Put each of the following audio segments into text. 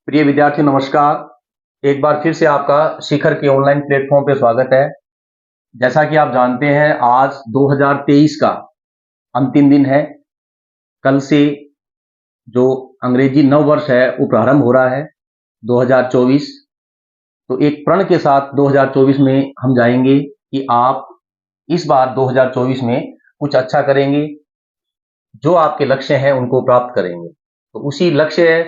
प्रिय विद्यार्थी नमस्कार। एक बार फिर से आपका शिखर के ऑनलाइन प्लेटफॉर्म पे स्वागत है। जैसा कि आप जानते हैं आज 2023 का अंतिम दिन है। कल से जो अंग्रेजी नव वर्ष है वो प्रारंभ हो रहा है 2024। तो एक प्रण के साथ 2024 में हम जाएंगे कि आप इस बार 2024 में कुछ अच्छा करेंगे, जो आपके लक्ष्य हैं उनको प्राप्त करेंगे। तो उसी लक्ष्य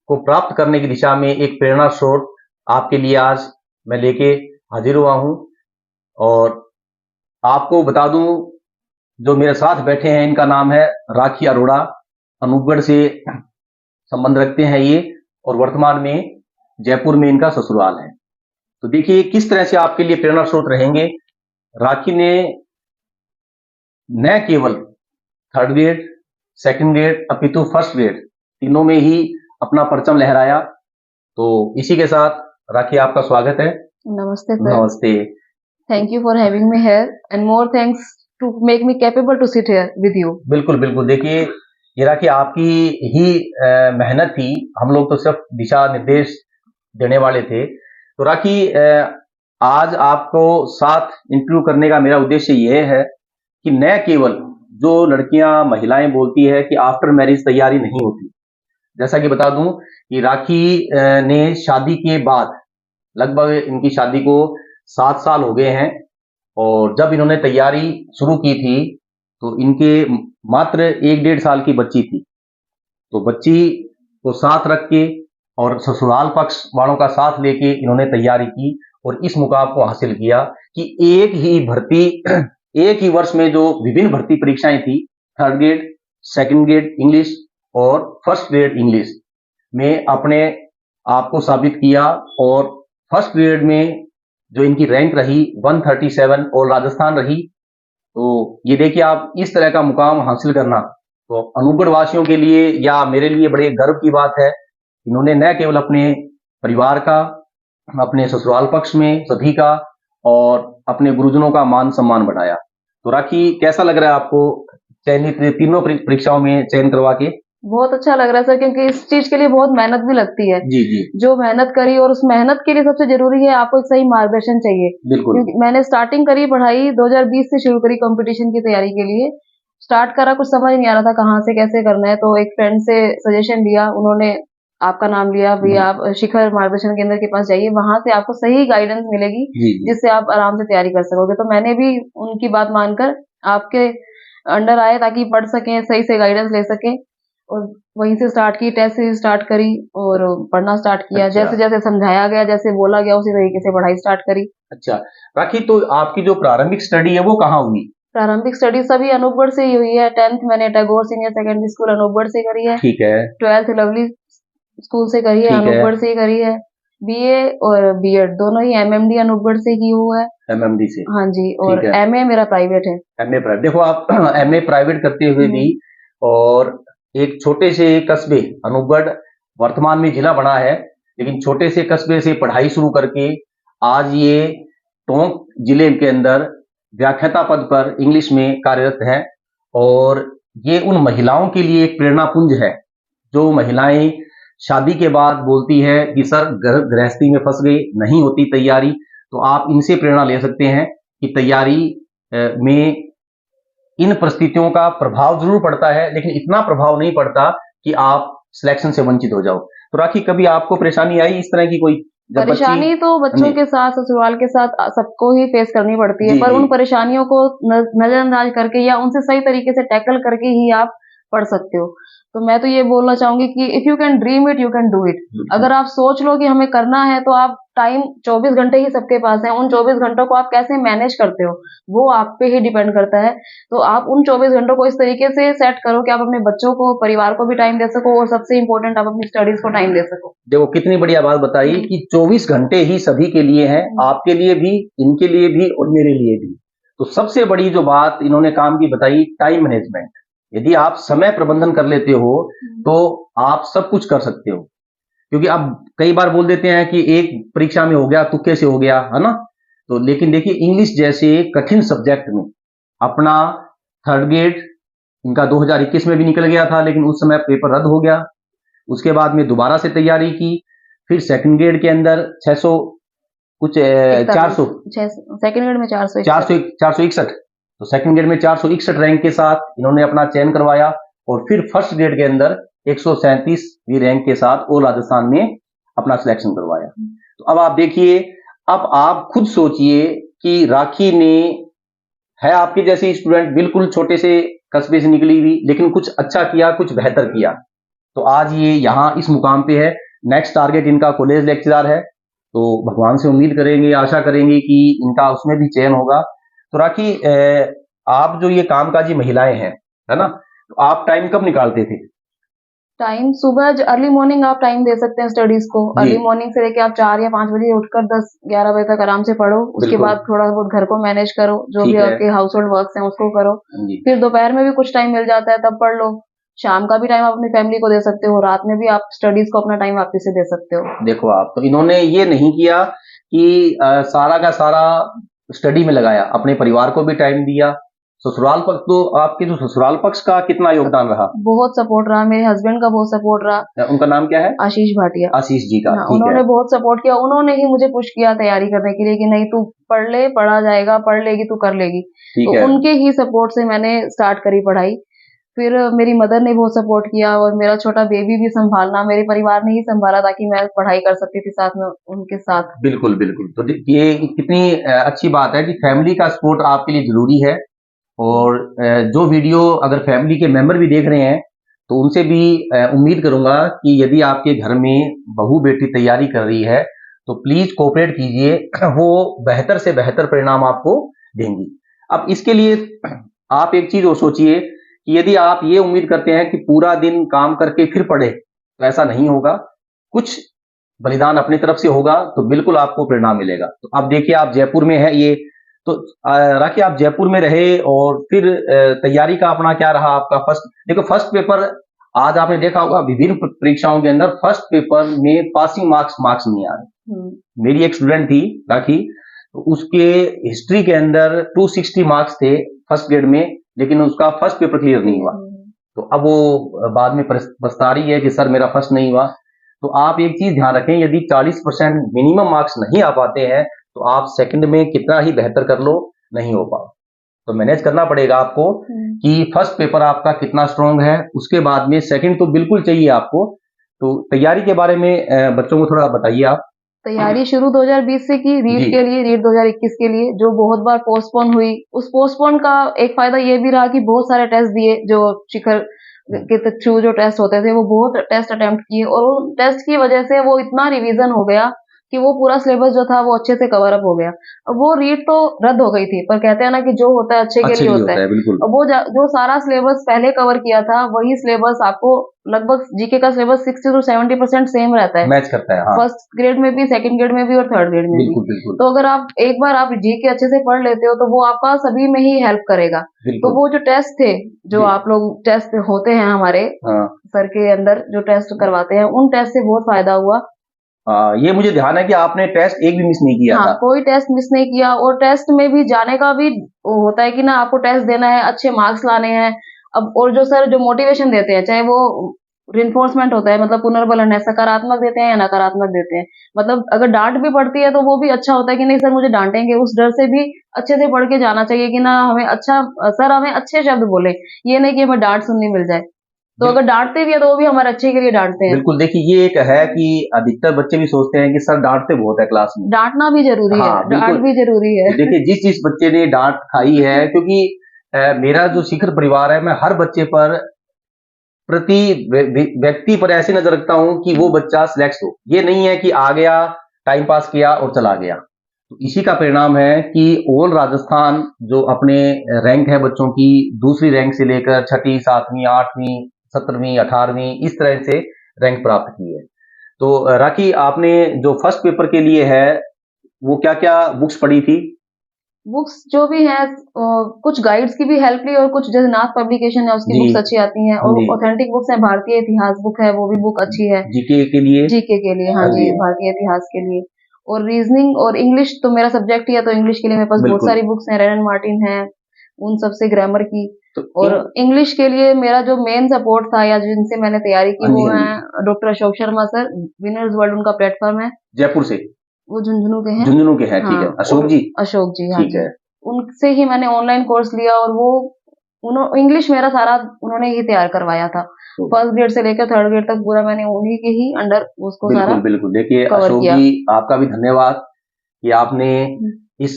को प्राप्त करने की दिशा में एक प्रेरणा स्रोत आपके लिए आज मैं लेके हाजिर हुआ हूं। और आपको बता दूं, जो मेरे साथ बैठे हैं इनका नाम है राखी अरोड़ा। अनूपगढ़ से संबंध रखते हैं ये, और वर्तमान में जयपुर में इनका ससुराल है। तो देखिए किस तरह से आपके लिए प्रेरणा स्रोत रहेंगे। राखी ने न केवल थर्ड ग्रेड, सेकंड ग्रेड, अपितु फर्स्ट ग्रेड तीनों में ही अपना परचम लहराया। तो इसी के साथ राखी आपका स्वागत है। नमस्ते सर। नमस्ते। Thank you for having me here and more thanks to make me capable to sit here with you. बिल्कुल बिल्कुल। देखिए ये राखी आपकी ही मेहनत थी, हम लोग तो सिर्फ दिशा निर्देश देने वाले थे। तो राखी आज आपको साथ इंटरव्यू करने का मेरा उद्देश्य यह है कि न केवल जो लड़कियां महिलाएं बोलती है कि आफ्टर मैरिज तैयारी नहीं होती। जैसा कि बता दूं कि राखी ने शादी के बाद, लगभग इनकी शादी को 7 साल हो गए हैं, और जब इन्होंने तैयारी शुरू की थी तो इनके मात्र 1-1.5 साल की बच्ची थी। तो बच्ची को साथ रख के और ससुराल पक्ष वालों का साथ लेके इन्होंने तैयारी की और इस मुकाम को हासिल किया कि एक ही भर्ती एक ही वर्ष में जो विभिन्न भर्ती परीक्षाएं थी, third grade, second grade English और फर्स्ट ग्रेड इंग्लिश में अपने आप को साबित किया। और फर्स्ट ग्रेड में जो इनकी रैंक रही 137 और राजस्थान रही। तो ये देखिए आप इस तरह का मुकाम हासिल करना तो अनूपगढ़ वासियों के लिए या मेरे लिए बड़े गर्व की बात है। इन्होंने न केवल अपने परिवार का, अपने ससुराल पक्ष में सभी का और अपने गुरुजनों का मान सम्मान बढ़ाया। तो राखी कैसा लग रहा है आपको चयनित तीनों परीक्षाओं में चयन करवा के? बहुत अच्छा लग रहा है सर, क्योंकि इस चीज के लिए बहुत मेहनत भी लगती है। जी जी। जो मेहनत करी, और उस मेहनत के लिए सबसे जरूरी है आपको एक सही मार्गदर्शन चाहिए। बिल्कुल। क्योंकि मैंने स्टार्टिंग करी पढ़ाई 2020 से शुरू करी कंपटीशन की तैयारी के लिए। स्टार्ट करा, कुछ समझ नहीं आ रहा था कहाँ से कैसे करना है, तो एक फ्रेंड से सजेशन लिया, उन्होंने आपका नाम लिया, भैया आप शिखर मार्गदर्शन केंद्र के पास जाइए, वहां से आपको सही गाइडेंस मिलेगी जिससे आप आराम से तैयारी कर सकोगे। तो मैंने भी उनकी बात मानकर आपके अंडर आए ताकि पढ़ सकें, सही से गाइडेंस ले सकें, और वहीं से स्टार्ट की, टेस्ट से स्टार्ट करी और पढ़ना स्टार्ट किया। अच्छा। जैसे जैसे समझाया गया, जैसे बोला गया, उसी तरीके से पढ़ाई स्टार्ट करी। अच्छा राखी, तो आपकी जो प्रारंभिक स्टडी है वो कहाँ हुई? प्रारंभिक स्टडी सभी अनूपगढ़ से ही हुई है। 10th मैंने Tagore senior secondary school Anupgarh से करी है। ठीक है। 12th लवली स्कूल से करी है, अनूपगढ़ से ही करी है। बीए और बीएड दोनों ही एमएमडी अनूपगढ़ से ही हुआ है। एमएमडी से? हाँ जी। और एमए मेरा प्राइवेट है। MA private. देखो आप एमए प्राइवेट करते हुए भी और एक छोटे से कस्बे अनूपगढ़ वर्तमान में जिला बना है, लेकिन छोटे से कस्बे से पढ़ाई शुरू करके आज ये टोंक जिले के अंदर व्याख्याता पद पर इंग्लिश में कार्यरत है। और ये उन महिलाओं के लिए एक प्रेरणा पुंज है जो महिलाएं शादी के बाद बोलती है कि सर गृहस्थी में फंस गई, नहीं होती तैयारी। तो आप इनसे प्रेरणा ले सकते हैं कि तैयारी में इन परिस्थितियों का प्रभाव जरूर पड़ता है, लेकिन इतना प्रभाव नहीं पड़ता कि आप सिलेक्शन से वंचित हो जाओ। तो राखी कभी आपको परेशानी आई इस तरह की कोई? परेशानी तो बच्चों के साथ, ससुराल के साथ सबको ही फेस करनी पड़ती है, पर उन परेशानियों को नजरअंदाज करके या उनसे सही तरीके से टैकल करके ही आप पढ़ सकते हो। तो मैं तो ये बोलना चाहूंगी कि if you can dream it, you can do it. अगर आप सोच लो कि हमें करना है, तो आप टाइम 24 घंटे ही सबके पास है, उन 24 घंटों को आप कैसे मैनेज करते हो वो आप पे ही डिपेंड करता है। तो आप उन 24 घंटों को इस तरीके से सेट करो कि आप अपने बच्चों को, परिवार को भी टाइम दे सको, और सबसे इम्पोर्टेंट आप अपनी स्टडीज को टाइम दे सको। देखो कितनी बढ़िया बात बताई कि 24 घंटे ही सभी के लिए हैं, आपके लिए भी, इनके लिए भी और मेरे लिए भी। तो सबसे बड़ी जो बात इन्होंने काम की बताई, टाइम मैनेजमेंट। यदि आप समय प्रबंधन कर लेते हो तो आप सब कुछ कर सकते हो। क्योंकि अब कई बार बोल देते हैं कि एक परीक्षा में हो गया, तुक्के से हो गया, है ना। तो लेकिन देखिए इंग्लिश जैसे कठिन सब्जेक्ट में अपना थर्ड ग्रेड इनका 2021 में भी निकल गया था, लेकिन उस समय पेपर रद्द हो गया। उसके बाद में दोबारा से तैयारी की, फिर सेकंड ग्रेड के अंदर 600 कुछ 400 सेकंड ग्रेड में 461, तो सेकंड ग्रेड में 461 रैंक के साथ इन्होंने अपना चयन करवाया, और फिर फर्स्ट ग्रेड के अंदर 137वीं रैंक के साथ ऑल राजस्थान में अपना सिलेक्शन करवाया। तो अब आप देखिए, अब आप खुद सोचिए कि राखी ने है आपके जैसी स्टूडेंट, बिल्कुल छोटे से कस्बे से निकली हुई, लेकिन कुछ अच्छा किया, कुछ बेहतर किया, तो आज ये यहाँ इस मुकाम पे है। नेक्स्ट टारगेट इनका कॉलेज लेक्चरर है, तो भगवान से उम्मीद करेंगे, आशा करेंगे कि इनका उसमें भी चयन होगा। तो राखी, आप जो ये कामकाजी महिलाएं हैं, है ना, तो आप टाइम कब निकालते थे? टाइम सुबह अर्ली मॉर्निंग आप टाइम दे सकते हैं स्टडीज को। अर्ली मॉर्निंग से लेके आप 4 या 5 बजे उठकर 10-11 बजे तक आराम से पढ़ो। उसके बाद थोड़ा बहुत घर को मैनेज करो, जो भी आपके हाउस होल्ड वर्क्स हैं उसको करो। फिर दोपहर में भी कुछ टाइम मिल जाता है तब पढ़ लो। शाम का भी टाइम आप अपनी फैमिली को दे सकते हो, रात में भी आप स्टडीज को अपना टाइम वापस से दे सकते हो। देखो, आप तो इन्होंने ये नहीं किया कि सारा का सारा स्टडी में लगाया, अपने परिवार को भी टाइम दिया। ससुराल पक्ष, तो आपके जो ससुराल पक्ष का कितना योगदान रहा? बहुत सपोर्ट रहा, मेरे हस्बैंड का बहुत सपोर्ट रहा। उनका नाम क्या है? आशीष भाटिया। आशीष जी का, उन्होंने बहुत सपोर्ट किया। उन्होंने ही मुझे पुश किया तैयारी करने के लिए कि नहीं तू पढ़ ले, पढ़ा जाएगा, पढ़ लेगी, तू कर लेगी। तो उनके ही सपोर्ट से मैंने स्टार्ट करी पढ़ाई। फिर मेरी मदर ने बहुत सपोर्ट किया, और मेरा छोटा बेबी भी संभालना मेरे परिवार ने ही संभाला ताकि मैं पढ़ाई कर सकती थी साथ में उनके साथ। बिल्कुल बिल्कुल। तो ये कितनी अच्छी बात है कि फैमिली का सपोर्ट आपके लिए जरूरी है। और जो वीडियो अगर फैमिली के मेंबर भी देख रहे हैं, तो उनसे भी उम्मीद करूंगा कि यदि आपके घर में बहू बेटी तैयारी कर रही है, तो प्लीज कोऑपरेट कीजिए, वो बेहतर से बेहतर परिणाम आपको देंगी। अब इसके लिए आप एक चीज और सोचिए कि यदि आप ये उम्मीद करते हैं कि पूरा दिन काम करके फिर पढ़े, तो ऐसा नहीं होगा। कुछ बलिदान अपनी तरफ से होगा तो बिल्कुल आपको परिणाम मिलेगा। तो अब देखिए, आप जयपुर में है ये, तो राखी आप जयपुर में रहे, और फिर तैयारी का अपना क्या रहा आपका? फर्स्ट पेपर, आज आपने देखा होगा विभिन्न परीक्षाओं के अंदर फर्स्ट पेपर में पासिंग मार्क्स नहीं आ रहे। मेरी एक स्टूडेंट थी राखी, तो उसके हिस्ट्री के अंदर 260 मार्क्स थे फर्स्ट ग्रेड में, लेकिन उसका फर्स्ट पेपर क्लियर नहीं हुआ। तो अब वो बाद में पछता रही है कि सर मेरा फर्स्ट नहीं हुआ। तो आप एक चीज ध्यान रखें, यदि 40% मिनिमम मार्क्स नहीं आ पाते हैं, तो आप सेकंड में कितना ही बेहतर कर लो, नहीं हो पाओ। तो मैनेज करना पड़ेगा आपको कि फर्स्ट पेपर आपका कितना स्ट्रांग है, उसके बाद में सेकंड तो बिल्कुल चाहिए आपको। तो तैयारी के बारे में बच्चों को थोड़ा बताइए आप। तैयारी शुरू 2020 से की रीट के लिए, रीट 2021 के लिए, जो बहुत बार पोस्टपोन हुई। उस पोस्टपोन का एक फायदा ये भी रहा कि बहुत सारे टेस्ट दिए, जो शिखर के थ्रू जो टेस्ट होते थे वो बहुत टेस्ट अटेम्प्ट किए, और उन टेस्ट की वजह से वो इतना रिवीजन हो गया कि वो पूरा सिलेबस जो था वो अच्छे से कवर अप हो गया। अब वो रीट तो रद्द हो गई थी, पर कहते हैं ना कि जो होता है अच्छे के लिए होता है। अब वो जो सारा सिलेबस पहले कवर किया था, वही सिलेबस आपको लगभग जीके का सिलेबस 60 to 70% सेम रहता है, मैच करता है। हाँ। फर्स्ट ग्रेड में भी, सेकंड ग्रेड में भी और थर्ड ग्रेड में भी। तो अगर आप एक बार आप जीके अच्छे से पढ़ लेते हो, तो वो आपका सभी में ही हेल्प करेगा। तो वो जो टेस्ट थे, जो आप लोग टेस्ट होते हैं हमारे सर के अंदर जो टेस्ट करवाते हैं, उन टेस्ट से बहुत फायदा हुआ। ये मुझे ध्यान है कि आपने टेस्ट एक भी मिस नहीं किया था। कोई टेस्ट मिस नहीं किया, और टेस्ट में भी जाने का भी होता है कि ना आपको टेस्ट देना है, अच्छे मार्क्स लाने हैं। अब और जो सर जो मोटिवेशन देते हैं, चाहे वो रिइंफोर्समेंट होता है, मतलब पुनर्बलन है, सकारात्मक देते हैं या नकारात्मक देते हैं। मतलब अगर डांट भी पड़ती है तो वो भी अच्छा होता है कि नहीं सर मुझे डांटेंगे, उस डर से भी अच्छे से पढ़ के जाना चाहिए कि ना हमें अच्छा सर हमें अच्छे शब्द बोले, ये नहीं कि हमें डांट सुननी मिल जाए। तो अगर डांटते भी है तो वो भी हमारे अच्छे के लिए डांटते हैं। बिल्कुल। देखिए, ये एक है कि अधिकतर बच्चे भी सोचते हैं कि सर डांटते बहुत है क्लास में। डांटना भी जरूरी है, डांट भी जरूरी है। देखिए, जिस बच्चे ने डांट खाई है, क्योंकि मेरा जो शिखर परिवार है, मैं हर बच्चे पर, प्रति व्यक्ति पर ऐसी नजर रखता हूं कि वो बच्चा सिलेक्ट हो। ये नहीं है कि आ गया, टाइम पास किया और चला गया। तो इसी का परिणाम है कि ऑल राजस्थान जो अपने रैंक है बच्चों की, दूसरी रैंक से लेकर 6वीं, 7वीं, 8वीं, 17वीं, 18वीं, इस तरह से रैंक प्राप्त की है। तो राखी, आपने जो फर्स्ट पेपर के लिए है, वो क्या क्या बुक्स पढ़ी थी? बुक्स जो भी है, कुछ गाइड्स की भी हेल्प ली, और कुछ जैसे नाथ पब्लिकेशन है उसकी बुक्स अच्छी आती हैं, और ऑथेंटिक बुक्स है, भारतीय इतिहास बुक है, वो भी बुक अच्छी है जीके के लिए। हाँ जी, भारतीय इतिहास के लिए। और रीजनिंग और इंग्लिश तो मेरा सब्जेक्ट ही है, तो इंग्लिश के लिए मेरे पास बहुत सारी बुक्स हैं, रेनन मार्टिन है, उन सबसे ग्रामर की। और इंग्लिश के लिए मेरा जो मेन सपोर्ट था या जिनसे मैंने तैयारी की वो है doctor Ashok Sharma sir, winners world उनका प्लेटफॉर्म है, जयपुर से, वो झुंझुनू के हैं। झुंझुनू के हैं, ठीक है, अशोक जी। अशोक जी, हाँ ठीक है। उनसे ही मैंने ऑनलाइन कोर्स लिया और वो इंग्लिश मेरा सारा उन्होंने ही तैयार करवाया था। फर्स्ट ग्रेड से लेकर थर्ड ग्रेड तक पूरा मैंने उन्हीं के ही अंडर उसको सारा बिल्कुल। देखिए अशोक जी, आपका भी धन्यवाद कि आपने इस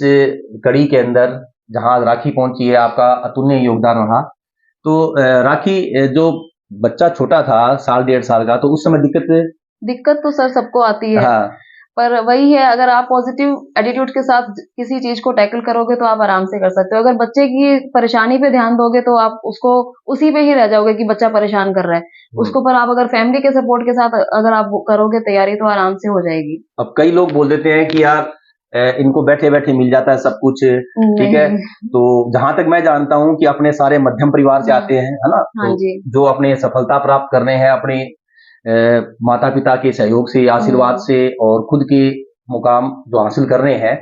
कड़ी के अंदर जहां राखी पहुंची है, आपका अतुलनीय योगदान रहा। तो राखी, जो बच्चा छोटा था 1.5 साल का, तो उस समय दिक्कत तो सर सबको आती है। हाँ। पर वही है, अगर आप पॉजिटिव एटीट्यूड के साथ किसी चीज को टैकल करोगे तो आप आराम से कर सकते हो। अगर बच्चे की परेशानी पे ध्यान दोगे तो आप उसको उसी पे ही रह जाओगे कि बच्चा परेशान कर रहा है उसको। पर आप अगर फैमिली के सपोर्ट के साथ अगर आप करोगे तैयारी तो आराम से हो जाएगी। अब कई लोग बोल देते हैं कि यार इनको बैठे बैठे मिल जाता है सब कुछ, ठीक है। तो जहां तक मैं जानता हूं कि अपने सारे मध्यम परिवार से आते हैं, है ना। हाँ जी। जो अपने सफलता प्राप्त कर रहे हैं अपने माता पिता के सहयोग से, आशीर्वाद से, और खुद के मुकाम जो हासिल कर रहे हैं,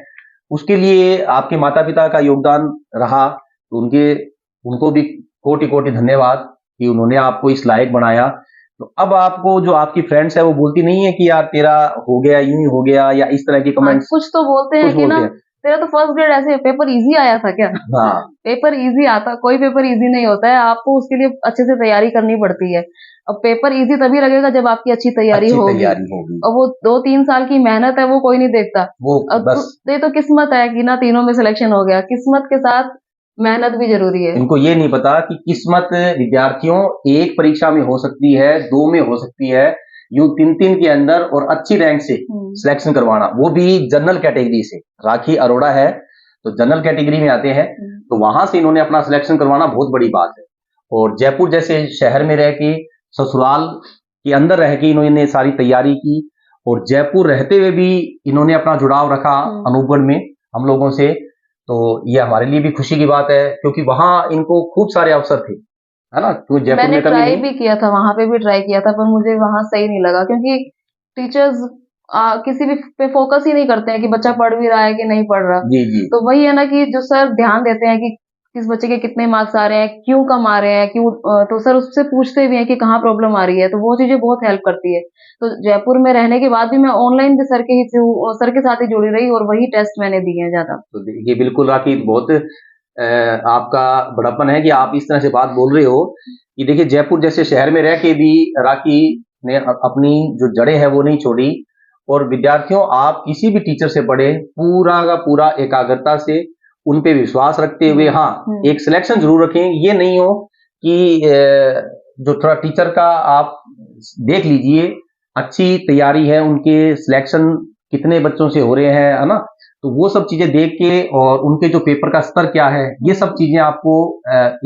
उसके लिए आपके माता पिता का योगदान रहा। तो उनको भी कोटि कोटि धन्यवाद कि उन्होंने आपको इस लायक बनाया। तो अब आपको जो आपकी फ्रेंड्स है वो बोलती नहीं है कि यार तेरा हो गया, यूं ही हो गया, या इस तरह की कमेंट्स? कुछ तो बोलते हैं कि ना तेरा तो फर्स्ट ग्रेड ऐसे पेपर इजी आया था क्या? हाँ। पेपर इजी आता, कोई पेपर इजी नहीं होता है, आपको उसके लिए अच्छे से तैयारी करनी पड़ती है। अब पेपर इजी तभी लगेगा जब आपकी अच्छी तैयारी होगी। और वो 2-3 साल की मेहनत है वो कोई नहीं देखता। वो बस ये तो किस्मत है कि ना तीनों में सिलेक्शन हो गया। किस्मत के साथ मेहनत भी जरूरी है। इनको ये नहीं पता कि किस्मत विद्यार्थियों एक परीक्षा में हो सकती है, 2 में हो सकती है, यूं 3 के अंदर, और अच्छी रैंक से सिलेक्शन करवाना, वो भी जनरल कैटेगरी से। राखी अरोड़ा है तो जनरल कैटेगरी में आते हैं, तो वहां से इन्होंने अपना सिलेक्शन करवाना बहुत बड़ी बात है। और जयपुर जैसे शहर में रह के, ससुराल के अंदर रह के इन्होंने सारी तैयारी की, और जयपुर रहते हुए भी इन्होंने अपना जुड़ाव रखा अनूपगढ़ में हम लोगों से। तो ये हमारे लिए भी खुशी की बात है, क्योंकि वहां इनको खूब सारे अवसर थे, है ना। तो जयपुर मैंने ट्राई भी किया था, वहां पे भी ट्राई किया था, पर मुझे वहां सही नहीं लगा, क्योंकि टीचर्स किसी भी पे फोकस ही नहीं करते हैं कि बच्चा पढ़ भी रहा है कि नहीं पढ़ रहा। जी। तो वही है ना कि जो सर ध्यान देते हैं कि किस बच्चे के कितने मार्क्स आ रहे हैं, क्यों कम आ रहे हैं, क्यों, तो सर उससे पूछते भी हैं कि कहाँ प्रॉब्लम आ रही है। तो वो चीजें बहुत हेल्प करती है। तो जयपुर में रहने के बाद भी मैं ऑनलाइन भी सर के साथ ही जुड़ी रही, और वही टेस्ट मैंने दिए हैं ज्यादा। तो ये बिल्कुल राखी बहुत आपका बड़प्पन है कि आप इस तरह से बात बोल रहे हो कि देखिए जयपुर जैसे शहर में रह के भी राखी ने अपनी जो जड़ें हैं वो नहीं छोड़ी। और विद्यार्थियों, आप किसी भी टीचर से पढ़े, पूरा का पूरा एकाग्रता से उन पे विश्वास रखते हुए, हाँ, एक सिलेक्शन जरूर रखें। ये नहीं हो कि जो थोड़ा टीचर का आप देख लीजिए, अच्छी तैयारी है, उनके सिलेक्शन कितने बच्चों से हो रहे हैं, है ना। तो वो सब चीजें देख के, और उनके जो पेपर का स्तर क्या है, ये सब चीजें आपको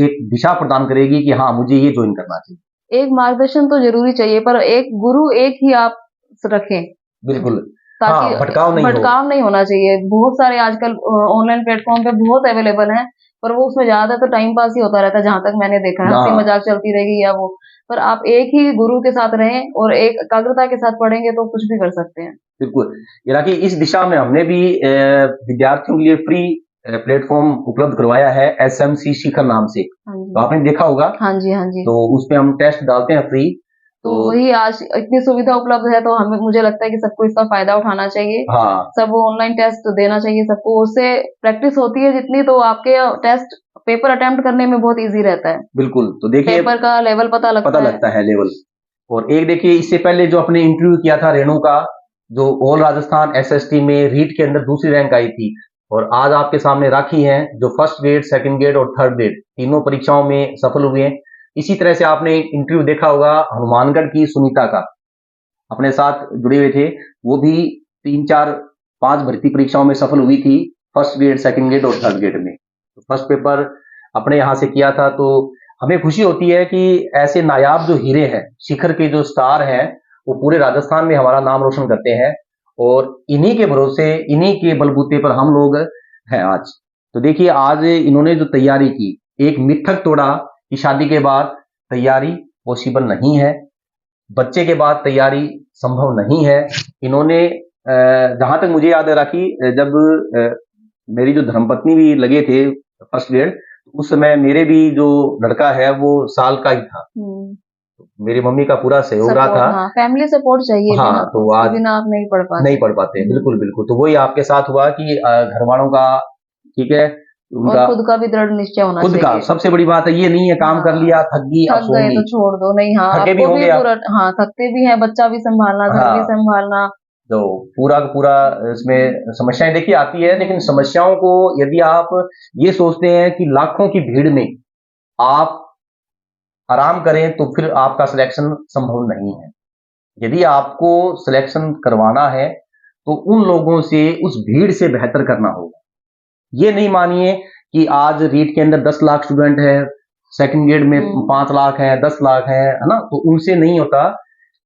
एक दिशा प्रदान करेगी कि हाँ मुझे ये ज्वाइन करना चाहिए। एक मार्गदर्शन तो जरूरी चाहिए, पर एक गुरु एक ही आप रखें। बिल्कुल, ताकि भटकाव नहीं होना चाहिए। बहुत सारे आजकल ऑनलाइन प्लेटफॉर्म पे बहुत अवेलेबल हैं, पर वो उसमें ज्यादा तो टाइम पास ही होता रहता है, जहां तक मैंने देखा है। हंसी मजाक चलती रहेगी या वो, पर आप एक ही गुरु के साथ रहें और एक एकाग्रता के साथ पढ़ेंगे तो कुछ भी कर सकते हैं। बिल्कुल, यानी कि इस दिशा में हमने भी विद्यार्थियों के लिए फ्री प्लेटफॉर्म उपलब्ध करवाया है, SMC शिखर नाम से। तो आपने देखा होगा। हाँ जी। तो उसपे हम टेस्ट डालते हैं फ्री। तो वही, आज इतनी सुविधा उपलब्ध है तो मुझे लगता है कि सबको इसका फायदा उठाना चाहिए। हाँ। सब ऑनलाइन टेस्ट देना चाहिए सबको, उससे प्रैक्टिस होती है जितनी, तो आपके टेस्ट पेपर अटेम्प्ट करने में बहुत इजी रहता है। बिल्कुल। तो देखिए पेपर का लेवल पता लगता है लेवल। और एक देखिए, इससे पहले जो अपने इंटरव्यू किया था रेणु का, जो ऑल राजस्थान SST में रीट के अंदर दूसरी रैंक आई थी, और आज आपके सामने राखी हैं जो फर्स्ट ग्रेड, सेकंड ग्रेड और थर्ड ग्रेड तीनों परीक्षाओं में सफल हुए हैं। इसी तरह से आपने इंटरव्यू देखा होगा हनुमानगढ़ की सुनीता का, अपने साथ जुड़े हुए थे, वो भी 3, 4, 5 भर्ती परीक्षाओं में सफल हुई थी, फर्स्ट ग्रेड, सेकंड ग्रेड और थर्ड ग्रेड में। तो फर्स्ट पेपर अपने यहाँ से किया था। तो हमें खुशी होती है कि ऐसे नायाब जो हीरे हैं, शिखर के जो स्टार हैं, वो पूरे राजस्थान में हमारा नाम रोशन करते हैं, और इन्हीं के भरोसे, इन्हीं के बलबूते पर हम लोग हैं आज। तो देखिए, आज इन्होंने जो तैयारी की, एक मिथक तोड़ा कि शादी के बाद तैयारी पॉसिबल नहीं है, बच्चे के बाद तैयारी संभव नहीं है। इन्होंने जहां तक मुझे याद है राखी, जब मेरी जो धर्मपत्नी भी लगे थे फर्स्ट ग्रेड, उस समय मेरे भी जो लड़का है वो साल का ही था, मेरी मम्मी का पूरा सहयोग रहा सपोर्ट, था। हाँ, फैमिली सपोर्ट चाहिए, बिना हाँ, तो उसके आज बिना आप नहीं नहीं पाते। पढ़ पाते, बिल्कुल बिल्कुल। तो वही आपके साथ हुआ कि घर वालों का, ठीक है, और उनका खुद का भी दृढ़ निश्चय होना खुद का चाहिए। सबसे बड़ी बात है, ये नहीं है काम कर हाँ, लिया थक गई अब थक गए सोऊंगी, तो छोड़ दो, नहीं, हाँ, थके भी आपको भी होंगे आप। पूरा, हाँ, थकते भी हैं, बच्चा भी संभालना, घर भी हाँ, संभालना। तो पूरा का पूरा इसमें समस्याएं देखिए आती है, लेकिन समस्याओं को यदि आप ये सोचते हैं कि लाखों की भीड़ में आप आराम करें तो फिर आपका सिलेक्शन संभव नहीं है। यदि आपको सिलेक्शन करवाना है तो उन लोगों से, उस भीड़ से बेहतर करना होगा। ये नहीं मानिए कि आज रीट के अंदर 10 लाख स्टूडेंट है, सेकंड ग्रेड में 5 लाख है, 10 लाख है ना, तो उनसे नहीं होता।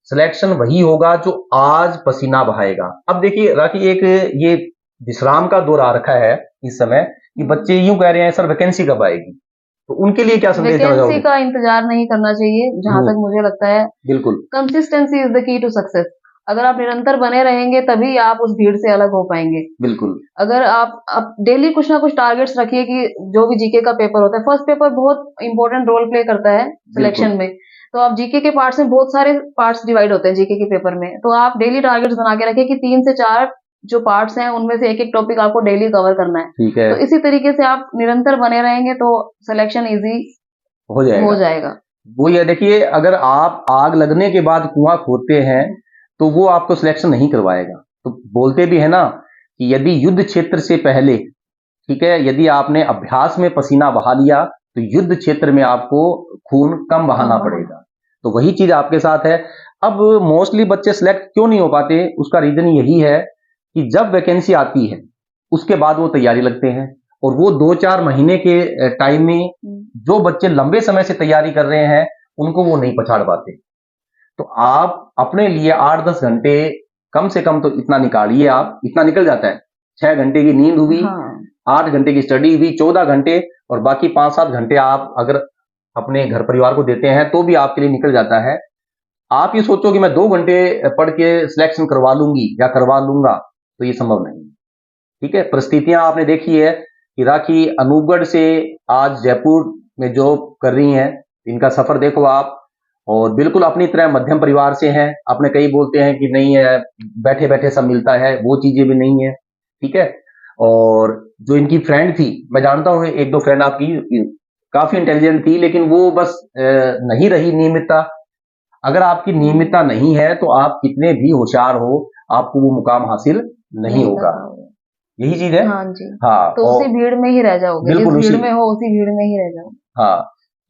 सिलेक्शन वही होगा जो आज पसीना बहाएगा। अब देखिए राखी, एक ये विश्राम का दौर आ रखा है इस समय कि बच्चे यूं कह रहे हैं सर वैकेंसी कब आएगी, तो उनके लिए क्या संदेश देना वैकेंसी चाहोगे? का इंतजार नहीं करना चाहिए, जहां तक मुझे लगता है। बिल्कुल consistency is the key to success. अगर आप निरंतर बने रहेंगे तभी आप उस भीड़ से अलग हो पाएंगे। बिल्कुल अगर आप डेली कुछ ना कुछ टारगेट्स रखिए कि जो भी जीके का पेपर होता है, फर्स्ट पेपर बहुत इंपॉर्टेंट रोल प्ले करता है सिलेक्शन में। तो आप जीके के पार्ट्स में, बहुत सारे पार्ट्स डिवाइड होते हैं जीके के पेपर में, तो आप डेली टारगेट्स बना के रखिए कि 3 से 4 जो पार्ट्स हैं उनमें से एक एक टॉपिक आपको डेली कवर करना है। ठीक है, तो इसी तरीके से आप निरंतर बने रहेंगे तो सिलेक्शन इजी हो जाएगा। हो जाएगा। वो ये देखिए, अगर आप आग लगने के बाद कुआं खोदते हैं तो वो आपको सिलेक्शन नहीं करवाएगा। तो बोलते भी है ना कि यदि युद्ध क्षेत्र से पहले, ठीक है, यदि आपने अभ्यास में पसीना बहा लिया तो युद्ध क्षेत्र में आपको खून कम बहाना पड़ेगा। तो वही चीज आपके साथ है। अब मोस्टली बच्चे सिलेक्ट क्यों नहीं हो पाते, उसका रीजन यही है कि जब वैकेंसी आती है उसके बाद वो तैयारी लगते हैं, और वो 2-4 महीने के टाइम में जो बच्चे लंबे समय से तैयारी कर रहे हैं उनको वो नहीं पछाड़ पाते। तो आप अपने लिए 8-10 घंटे कम से कम तो इतना निकालिए, आप इतना निकल जाता है। 6 घंटे की नींद हुई, 8 घंटे की स्टडी हुई, 14 घंटे, और बाकी 5-7 घंटे आप अगर अपने घर परिवार को देते हैं तो भी आपके लिए निकल जाता है। आप ये सोचो कि मैं 2 घंटे पढ़ के सिलेक्शन करवा लूंगी या करवा लूंगा, तो ये संभव नहीं। ठीक है, परिस्थितियां आपने देखी है कि राखी अनूपगढ़ से आज जयपुर में जॉब कर रही हैं, इनका सफर देखो आप, और बिल्कुल अपनी तरह मध्यम परिवार से हैं। आपने कई बोलते हैं कि नहीं है, बैठे बैठे सब मिलता है, वो चीजें भी नहीं है। ठीक है, और जो इनकी फ्रेंड थी, मैं जानता हूँ 1-2 फ्रेंड आपकी काफी इंटेलिजेंट थी, लेकिन वो बस नहीं रही नियमितता। अगर आपकी नियमितता नहीं है तो आप कितने भी होशियार हो, आपको वो मुकाम हासिल नहीं होगा। यही चीज है। हाँ जी। हाँ, तो उसी भीड़ में ही रह जाओगे, जिस बिल्कुल भीड़ उसी, में हो उसी भीड़ में ही रह जाओ। हाँ,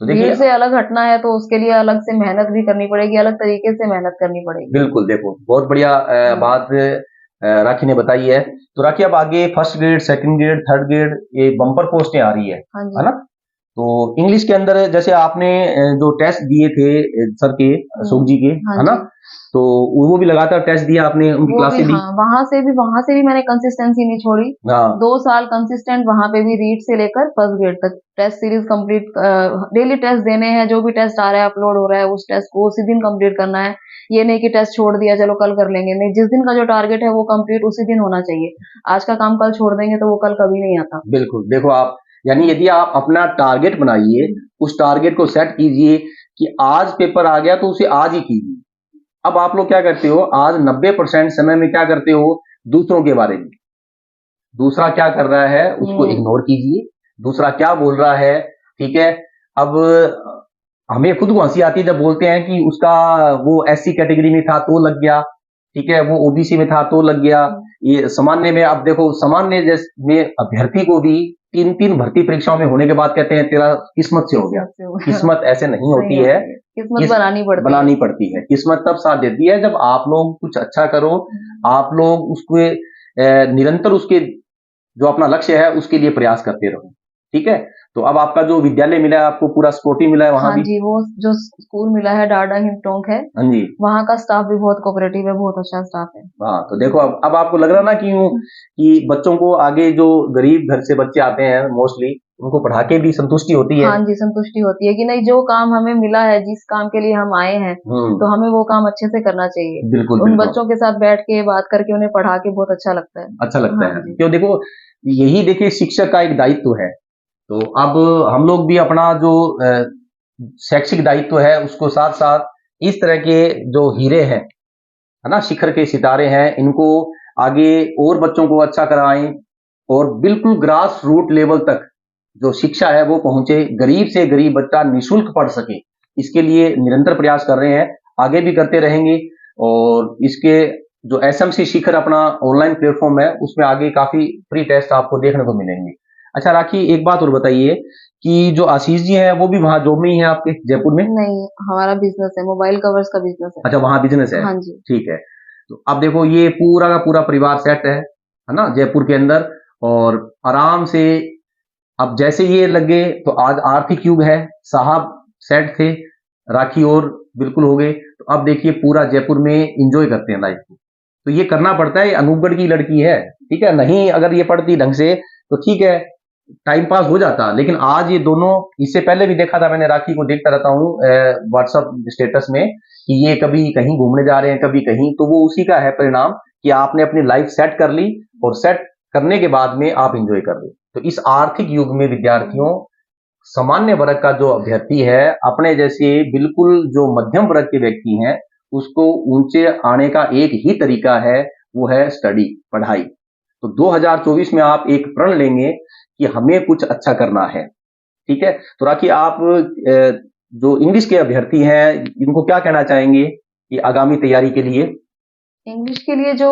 तो भीड़ देखिए से अलग हटना है तो उसके लिए अलग से मेहनत भी करनी पड़ेगी, अलग तरीके से मेहनत करनी पड़ेगी। बिल्कुल, देखो बहुत बढ़िया बात राखी ने बताई है। तो राखी अब आगे first grade, second grade, third grade, ये बम्पर पोस्टें आ रही है हाँ है जी। ना? तो इंग्लिश के अंदर जैसे आपने जो टेस्ट दिए थे सर के, अशोक जी के, हाँ है ना? जी। तो वो भी लगातार टेस्ट दिया आपने, उनकी वो भी, क्लासें ली। हाँ, वहां से भी मैंने कंसिस्टेंसी नहीं छोड़ी। हाँ 2 साल कंसिस्टेंट वहां पे भी, रीड से लेकर फर्स्ट ग्रेड तक test series complete, daily test देने हैं, जो भी टेस्ट आ रहा है अपलोड हो रहा है उस टेस्ट को उसी दिन कंप्लीट करना है। ये नहीं कि टेस्ट छोड़ दिया चलो कल कर लेंगे, नहीं, जिस दिन का जो टारगेट है वो कंप्लीट उसी दिन होना चाहिए। आज का काम कल छोड़ देंगे तो वो कल कभी नहीं आता। बिल्कुल, देखो आप, यानी यदि आप अपना टारगेट बनाइए, उस टारगेट को सेट कीजिए कि आज पेपर आ गया तो उसे आज ही कीजिए। अब आप लोग क्या करते हो, आज 90% समय में क्या करते हो, दूसरों के बारे में, दूसरा क्या कर रहा है उसको इग्नोर कीजिए, दूसरा क्या बोल रहा है। ठीक है, अब हमें खुद को हंसी आती है जब बोलते हैं कि उसका वो एससी कैटेगरी में था तो लग गया, ठीक है, वो ओबीसी में था तो लग गया। ये सामान्य में, अब देखो सामान्य में अभ्यर्थी को भी 3-3 भर्ती परीक्षाओं में होने के बाद कहते हैं तेरा किस्मत से हो गया। किस्मत ऐसे नहीं होती है, किस्मत बनानी पड़ती है। किस्मत तब साथ देती है जब आप लोग कुछ अच्छा करो, आप लोग उसको निरंतर उसके जो अपना लक्ष्य है उसके लिए प्रयास करते रहो। ठीक है, तो अब आपका जो विद्यालय मिला है, आपको पूरा सपोर्ट ही मिला है वहां हाँ भी? जी, वो जो स्कूल मिला है डाडा हिंटोंग है, हाँ जी, वहाँ का स्टाफ भी बहुत कोऑपरेटिव है, बहुत अच्छा स्टाफ है। हाँ, तो देखो अब आपको लग रहा ना कि बच्चों को आगे, जो गरीब घर से बच्चे आते हैं मोस्टली, उनको पढ़ा के भी संतुष्टि होती है। हाँ जी, संतुष्टि होती है कि नहीं, जो काम हमें मिला है, जिस काम के लिए हम आए हैं, तो हमें वो काम अच्छे से करना चाहिए। बिल्कुल उन बच्चों के साथ बैठ के बात करके उन्हें पढ़ा के बहुत अच्छा लगता है। अच्छा लगता हाँ है, जी। क्यों? देखो यही देखिए शिक्षक का एक दायित्व है तो अब हम लोग भी अपना जो शैक्षिक दायित्व है उसको साथ साथ इस तरह के जो हीरे हैं, है ना, शिखर के सितारे हैं, इनको आगे और बच्चों को अच्छा कराएं और बिल्कुल ग्रास रूट लेवल तक जो शिक्षा है वो पहुंचे, गरीब से गरीब बच्चा निःशुल्क पढ़ सके, इसके लिए निरंतर प्रयास कर रहे हैं, आगे भी करते रहेंगे। और इसके जो एसएमसी शिखर अपना ऑनलाइन प्लेटफॉर्म है उसमें आगे काफी फ्री टेस्ट आपको देखने को मिलेंगे। अच्छा राखी, एक बात और बताइए कि जो आशीष जी हैं वो भी वहां जॉब में ही है आपके जयपुर में? नहीं, हमारा बिजनेस है, मोबाइल कवर्स का बिजनेस है। अच्छा, वहां बिजनेस है। हाँ जी। ठीक है। तो अब देखो ये पूरा का पूरा परिवार सेट है ना, जयपुर के अंदर, और आराम से अब जैसे ये लगे तो आज आर्थिक युग है, साहब सेट थे, राखी और बिल्कुल हो गए, तो अब देखिए पूरा जयपुर में एंजॉय करते हैं लाइफ को। तो ये करना पड़ता है, अनूपगढ़ की लड़की है, ठीक है, नहीं अगर ये पढ़ती ढंग से तो ठीक है, टाइम पास हो जाता, लेकिन आज ये दोनों, इससे पहले भी देखा था मैंने, राखी को देखता रहता हूँ व्हाट्सएप स्टेटस में कि ये कभी कहीं घूमने जा रहे हैं, कभी कहीं, तो वो उसी का है परिणाम कि आपने अपनी लाइफ सेट कर ली और सेट करने के बाद में आप एंजॉय कर रहे हो। तो इस आर्थिक युग में विद्यार्थियों, सामान्य वर्ग का जो अभ्यर्थी है, अपने जैसे बिल्कुल जो मध्यम वर्ग के व्यक्ति हैं, उसको ऊंचे आने का एक ही तरीका है, वो है स्टडी, पढ़ाई। तो 2024 में आप एक प्रण लेंगे कि हमें कुछ अच्छा करना है, ठीक है। तो राखी, आप जो इंग्लिश के अभ्यर्थी हैं इनको क्या कहना चाहेंगे कि आगामी तैयारी के लिए? इंग्लिश के लिए जो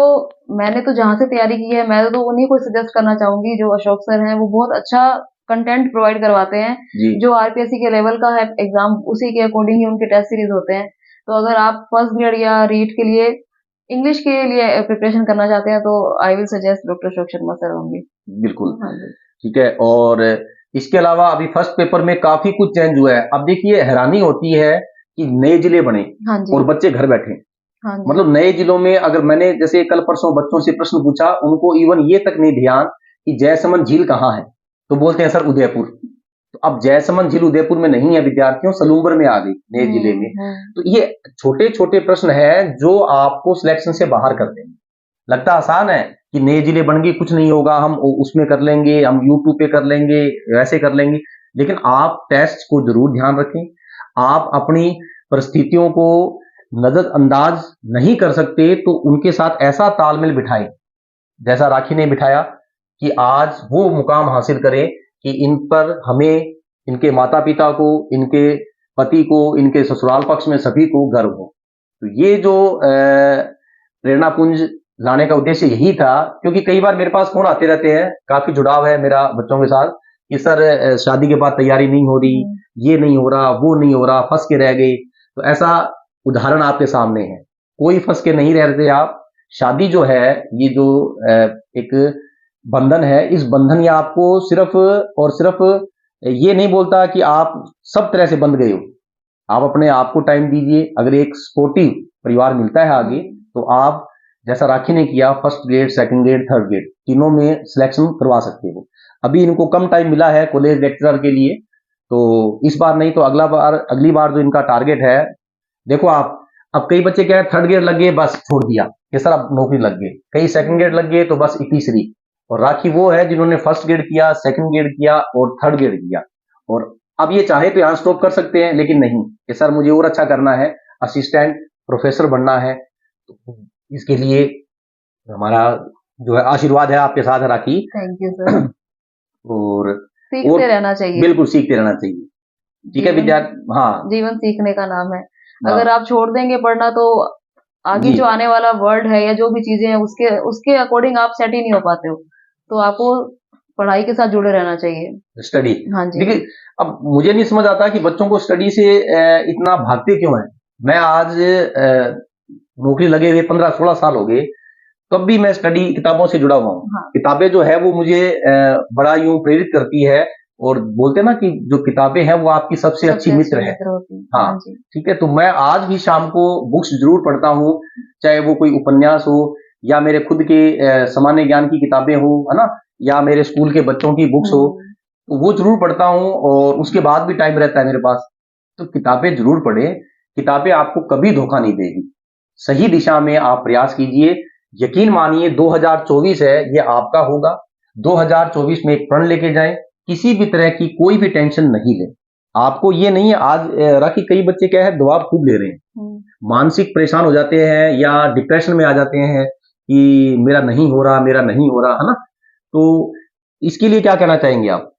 मैंने तो जहाँ से तैयारी की है, मैं तो उन्हीं को सजेस्ट करना चाहूंगी। जो अशोक सर हैं वो बहुत अच्छा कंटेंट प्रोवाइड करवाते हैं, जो आरपीएससी के लेवल का है एग्जाम, उसी के अकॉर्डिंग ही उनके टेस्ट सीरीज होते हैं। तो अगर आप फर्स्ट ग्रेड या रीट के लिए इंग्लिश के लिए प्रिपरेशन करना चाहते हैं तो I will suggest doctor Ashok Sharma sir होंगे। बिल्कुल। हाँ जी। ठीक है। और इसके अलावा अभी फर्स्ट पेपर में काफी कुछ चेंज हुआ है। अब देखिए हैरानी होती है कि नए जिले बने और बच्चे घर बैठे। मतलब नए जिलों में, अगर मैंने जैसे कल परसों बच्चों से प्रश्न पूछा, उनको इवन ये तक नहीं ध्यान कि जयसमंद झील कहाँ है, तो बोलते हैं सर उदयपुर। तो अब जयसमंद झील उदयपुर में नहीं है विद्यार्थियों, सलूम्बर में आ गई, नए जिले में। तो ये छोटे छोटे प्रश्न है जो आपको सिलेक्शन से बाहर कर देंगे। लगता आसान है कि नए जिले बन गए, कुछ नहीं होगा, हम उसमें कर लेंगे, हम यूट्यूब पे कर लेंगे, वैसे कर लेंगे, लेकिन आप टेस्ट को जरूर ध्यान रखें। आप अपनी परिस्थितियों को नजरअंदाज नहीं कर सकते तो उनके साथ ऐसा तालमेल बिठाएं जैसा राखी ने बिठाया कि आज वो मुकाम हासिल करें कि इन पर हमें, इनके माता पिता को, इनके पति को, इनके ससुराल पक्ष में सभी को गर्व हो। तो ये जो प्रेरणा पुंज लाने का उद्देश्य यही था, क्योंकि कई बार मेरे पास फोन आते रहते हैं, काफी जुड़ाव है मेरा बच्चों के साथ कि सर शादी के बाद तैयारी नहीं हो रही, ये नहीं हो रहा, वो नहीं हो रहा, फंस के रह गए। तो ऐसा उदाहरण आपके सामने है, कोई फंस के नहीं रह रहे आप। शादी जो है, ये जो एक बंधन है, इस बंधन ये आपको सिर्फ और सिर्फ ये नहीं बोलता कि आप सब तरह से बंध गए हो। आप अपने आप को टाइम दीजिए। अगर एक सपोर्टिव परिवार मिलता है आगे, तो आप जैसा राखी ने किया, first grade, second grade, third grade, तीनों में सिलेक्शन करवा सकते हो। अभी इनको कम टाइम मिला है कॉलेज लेक्चरर के लिए, तो इस बार नहीं तो अगली बार जो इनका टारगेट है, देखो आप, अब कई बच्चे क्या है, थर्ड ग्रेड लग गए बस छोड़ दिया कि सर अब नौकरी लग गई, कई सेकंड ग्रेड लग गए तो बस तीसरी। और राखी वो है जिन्होंने फर्स्ट ग्रेड किया, सेकंड ग्रेड किया और थर्ड ग्रेड किया, और अब ये चाहे तो यहां स्टॉप कर सकते हैं, लेकिन नहीं कि सर मुझे और अच्छा करना है, असिस्टेंट प्रोफेसर बनना है। तो इसके लिए हमारा जो है आशीर्वाद है आपके साथ है राखी। Thank you sir. और सीखते रहना चाहिए, बिल्कुल सीखते रहना चाहिए। ठीक है विद्यार्थी, हाँ, जीवन सीखने का नाम है। अगर आप छोड़ देंगे पढ़ना तो आगे जो आने वाला वर्ल्ड है या जो भी चीजें हैं उसके अकॉर्डिंग आप सेट ही नहीं हो पाते हो। तो आपको पढ़ाई के साथ जुड़े रहना चाहिए, स्टडी। हाँ जी। देखिए अब मुझे नहीं समझ आता कि बच्चों को स्टडी से इतना भागते क्यों है। मैं आज नौकरी लगे हुए 15-16 साल हो गए, तब भी मैं स्टडी किताबों से जुड़ा हुआ हूँ। हाँ। किताबें जो है वो मुझे बड़ा यूं प्रेरित करती है, और बोलते ना कि जो किताबें हैं वो आपकी सबसे अच्छी मित्र है। हाँ, ठीक है। तो मैं आज भी शाम को बुक्स जरूर पढ़ता हूँ, चाहे वो कोई उपन्यास हो या मेरे खुद के सामान्य ज्ञान की किताबें हो, है ना, या मेरे स्कूल के बच्चों की बुक्स हो, तो वो जरूर पढ़ता हूँ। और उसके बाद भी टाइम रहता है मेरे पास, तो किताबें जरूर पढ़े। किताबें आपको कभी धोखा नहीं देगी, सही दिशा में आप प्रयास कीजिए। यकीन मानिए 2024 है, ये आपका होगा। 2024 में एक प्रण लेके जाएं, किसी भी तरह की कोई भी टेंशन नहीं लें। आपको ये नहीं है, आज राखी कई बच्चे क्या है दवा खूब ले रहे हैं, मानसिक परेशान हो जाते हैं या डिप्रेशन में आ जाते हैं कि मेरा नहीं हो रहा, मेरा नहीं हो रहा, है ना। तो इसके लिए क्या कहना चाहेंगे आप?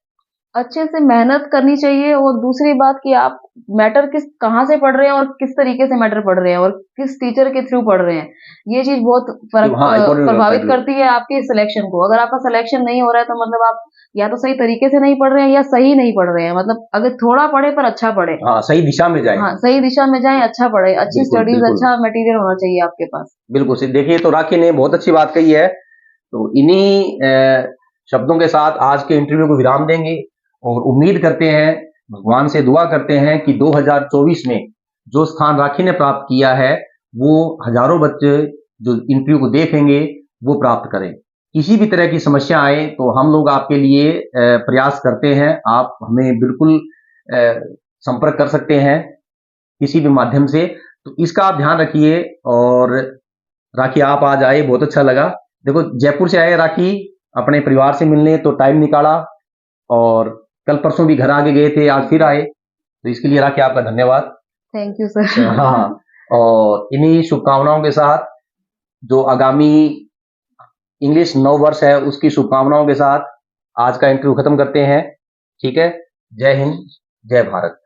अच्छे से मेहनत करनी चाहिए, और दूसरी बात कि आप मैटर कहाँ से पढ़ रहे हैं और किस तरीके से मैटर पढ़ रहे हैं और किस टीचर के थ्रू पढ़ रहे हैं, ये चीज बहुत हाँ, प्रभावित करती है आपके सिलेक्शन को। अगर आपका सिलेक्शन नहीं हो रहा है तो मतलब आप या तो सही तरीके से नहीं पढ़ रहे हैं या सही नहीं पढ़ रहे हैं। मतलब अगर थोड़ा पढ़े पर अच्छा पढ़े, हाँ, सही दिशा में जाए। हाँ सही दिशा में जाए, अच्छा पढ़े, अच्छी बिल्कुल, स्टडीज, बिल्कुल। अच्छा मटेरियल होना चाहिए आपके पास। बिल्कुल सही। देखिए, तो राखी ने बहुत अच्छी बात कही है। तो इन्हीं शब्दों के साथ आज के इंटरव्यू को विराम देंगे और उम्मीद करते हैं, भगवान से दुआ करते हैं कि 2024 में जो स्थान राखी ने प्राप्त किया है वो हजारों बच्चे जो इंटरव्यू को देखेंगे वो प्राप्त करें। किसी भी तरह की समस्या आए तो हम लोग आपके लिए प्रयास करते हैं। आप हमें बिल्कुल संपर्क कर सकते हैं किसी भी माध्यम से। तो इसका आप ध्यान रखिए। और राखी, आप आज आए, बहुत अच्छा लगा। देखो, जयपुर से आए राखी, अपने परिवार से मिलने तो टाइम निकाला, और कल परसों भी घर आगे गए थे, आज फिर आए, तो इसके लिए राखी आपका धन्यवाद। Thank you sir. हाँ, और इन्हीं शुभकामनाओं के साथ जो आगामी इंग्लिश नव वर्ष है उसकी शुभकामनाओं के साथ आज का इंटरव्यू खत्म करते हैं। ठीक है, जय हिंद, जय भारत।